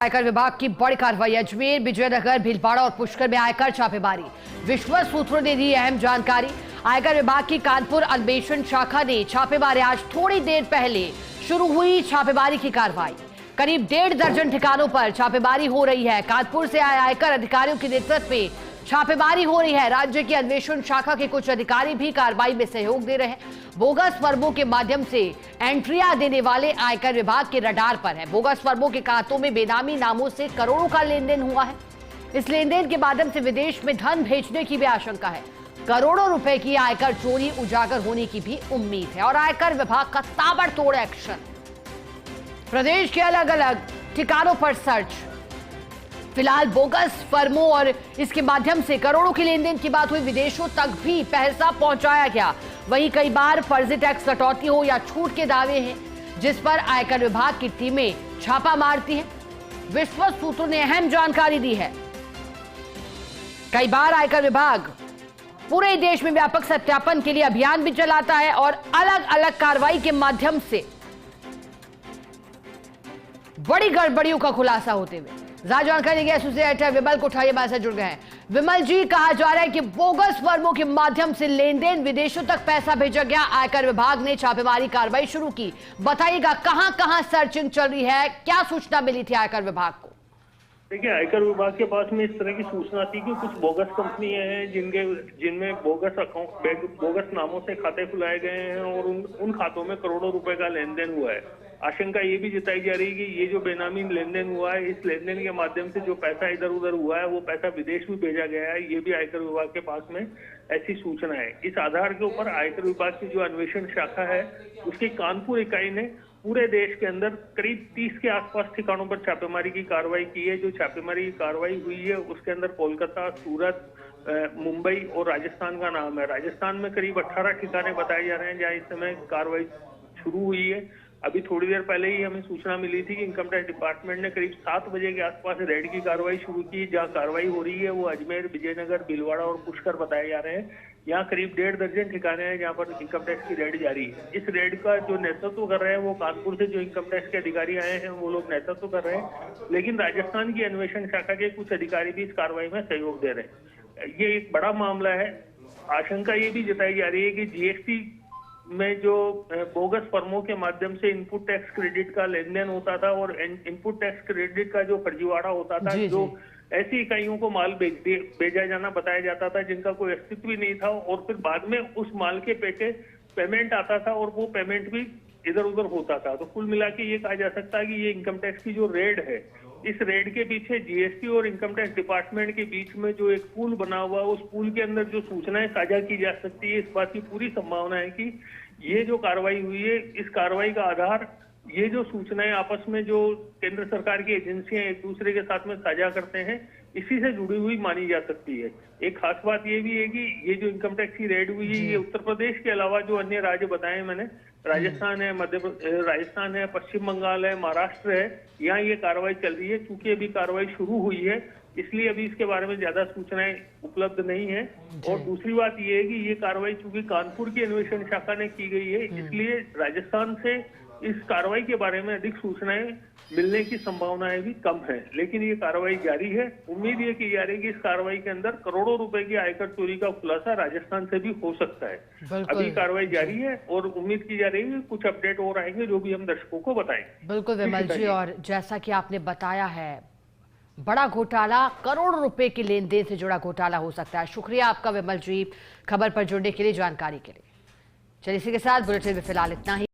आयकर विभाग की बड़ी कार्रवाई। अजमेर, विजयनगर, भीलवाड़ा और पुष्कर में आयकर छापेमारी। विश्वस्त सूत्रों ने दी अहम जानकारी। आयकर विभाग की कानपुर अन्वेषण शाखा ने छापे मारे। आज थोड़ी देर पहले शुरू हुई छापेमारी की कार्रवाई। करीब 1.5 दर्जन ठिकानों पर छापेमारी हो रही है। कानपुर से आए आयकर अधिकारियों के नेतृत्व में छापेमारी हो रही है। राज्य की अन्वेषण शाखा के कुछ अधिकारी भी कार्रवाई में सहयोग दे रहे हैं। बोगस फर्मों के माध्यम से एंट्रियां देने वाले आयकर विभाग के रडार पर है। बोगस फर्मों के खातों में बेनामी नामों से करोड़ों का लेन देन हुआ है। इस लेन देन के माध्यम से विदेश में धन भेजने की भी आशंका है। करोड़ों रुपए की आयकर चोरी उजागर होने की भी उम्मीद है और आयकर विभाग का ताबड़तोड़ एक्शन। प्रदेश के अलग अलग ठिकानों पर सर्च। फिलहाल बोगस फर्मों और इसके माध्यम से करोड़ों के लेन देन की बात हुई। विदेशों तक भी पैसा पहुंचाया गया। वहीं कई बार फर्जी टैक्स कटौती हो या छूट के दावे हैं, जिस पर आयकर विभाग की टीमें छापा मारती हैं। विश्वस्त सूत्रों ने अहम जानकारी दी है। कई बार आयकर विभाग पूरे देश में व्यापक सत्यापन के लिए अभियान भी चलाता है और अलग अलग कार्रवाई के माध्यम से बड़ी गड़बड़ियों का खुलासा होते हुए ज्यादा जानकारी देंगे एसोसिएट विमल कोठारी हमारे साथ जुड़ गए हैं। विमल जी, कहा जा रहा है कि बोगस फर्मों के माध्यम से लेन देन, विदेशों तक पैसा भेजा गया। आयकर विभाग ने छापेमारी कार्रवाई शुरू की। बताइएगा कहां कहां सर्चिंग चल रही है, क्या सूचना मिली थी आयकर विभाग को? देखिए, आयकर विभाग के पास में इस तरह की सूचना थी कि कुछ बोगस कंपनियां हैं जिनमें बोगस अकाउंट, बोगस नामों से खाते खुलाए गए हैं और उन खातों में करोड़ों रुपए का लेन देन हुआ है। आशंका ये भी जताई जा रही है कि ये जो बेनामी लेन देन हुआ है, इस लेन देन के माध्यम से जो पैसा इधर उधर हुआ है वो पैसा विदेश में भेजा गया है। ये भी आयकर विभाग के पास में ऐसी सूचना है। इस आधार के ऊपर आयकर विभाग की जो अन्वेषण शाखा है उसकी कानपुर इकाई ने पूरे देश के अंदर करीब 30 के आसपास ठिकानों पर छापेमारी की कार्रवाई की है। जो छापेमारी की कार्रवाई हुई है उसके अंदर कोलकाता, सूरत, मुंबई और राजस्थान का नाम है। राजस्थान में करीब 18 ठिकाने बताए जा रहे हैं जहाँ इस समय कार्रवाई शुरू हुई है। अभी थोड़ी देर पहले ही हमें सूचना मिली थी कि इनकम टैक्स डिपार्टमेंट ने करीब 7 बजे के आसपास रेड की कार्रवाई शुरू की। जहाँ कार्रवाई हो रही है वो अजमेर, विजयनगर, भीलवाड़ा और पुष्कर बताए जा रहे हैं। यहाँ करीब 1.5 दर्जन ठिकाने हैं जहाँ पर इनकम टैक्स की रेड जारी है। इस रेड का जो नेतृत्व कर रहे हैं वो कानपुर से जो इनकम टैक्स के अधिकारी आए हैं वो लोग नेतृत्व कर रहे हैं, लेकिन राजस्थान की अन्वेषण शाखा के कुछ अधिकारी भी इस कार्रवाई में सहयोग दे रहे हैं। ये एक बड़ा मामला है। आशंका ये भी जताई जा रही है कि जीएसटी में जो बोगस फर्मों के माध्यम से इनपुट टैक्स क्रेडिट का लेन देन होता था और इनपुट टैक्स क्रेडिट का जो फर्जीवाड़ा होता था, जो ऐसी इकाइयों को माल भेजा जाना बताया जाता था जिनका कोई अस्तित्व ही नहीं था और फिर बाद में उस माल के पेटे पेमेंट आता था और वो पेमेंट भी इधर उधर होता था। तो कुल मिला के ये कहा जा सकता है कि ये इनकम टैक्स की जो रेड है, इस रेड के पीछे जीएसटी और इनकम टैक्स डिपार्टमेंट के बीच में जो एक पूल बना हुआ है, उस पूल के अंदर जो सूचनाएं साझा की जा सकती है, इस बात की पूरी संभावना है कि ये जो कार्रवाई हुई है, इस कार्रवाई का आधार ये जो सूचनाएं आपस में जो केंद्र सरकार की एजेंसियां एक दूसरे के साथ में साझा करते हैं, इसी से जुड़ी हुई मानी जा सकती है। एक खास बात ये भी है कि ये जो इनकम टैक्स की रेड हुई है, ये उत्तर प्रदेश के अलावा जो अन्य राज्य बताए मैंने, राजस्थान है, राजस्थान है, पश्चिम बंगाल है, महाराष्ट्र है, यहाँ ये कार्रवाई चल रही है। चूंकि अभी कार्रवाई शुरू हुई है इसलिए अभी इसके बारे में ज्यादा सूचनाएं उपलब्ध नहीं है। और दूसरी बात ये है कि ये कार्रवाई चूंकि कानपुर की अन्वेषण शाखा ने की गई है, इसलिए राजस्थान से इस कार्रवाई के बारे में अधिक सूचनाएं मिलने की संभावनाएं भी कम है। लेकिन ये कार्रवाई जारी है। उम्मीद ये की जा रही है कि इस कार्रवाई के अंदर करोड़ों रुपए की आयकर चोरी का खुलासा राजस्थान से भी हो सकता है। अभी कार्रवाई जारी है और उम्मीद की जा रही है कुछ अपडेट और आएंगे जो भी हम दर्शकों को बताएंगे। बिल्कुल विमल जी, और जैसा कि आपने बताया है, बड़ा घोटाला, करोड़ों रुपए के लेन देन से जुड़ा घोटाला हो सकता है। शुक्रिया आपका विमल जी, खबर पर जुड़ने के लिए, जानकारी के लिए। चलिए इसी के साथ बुलेटिन में फिलहाल इतना ही।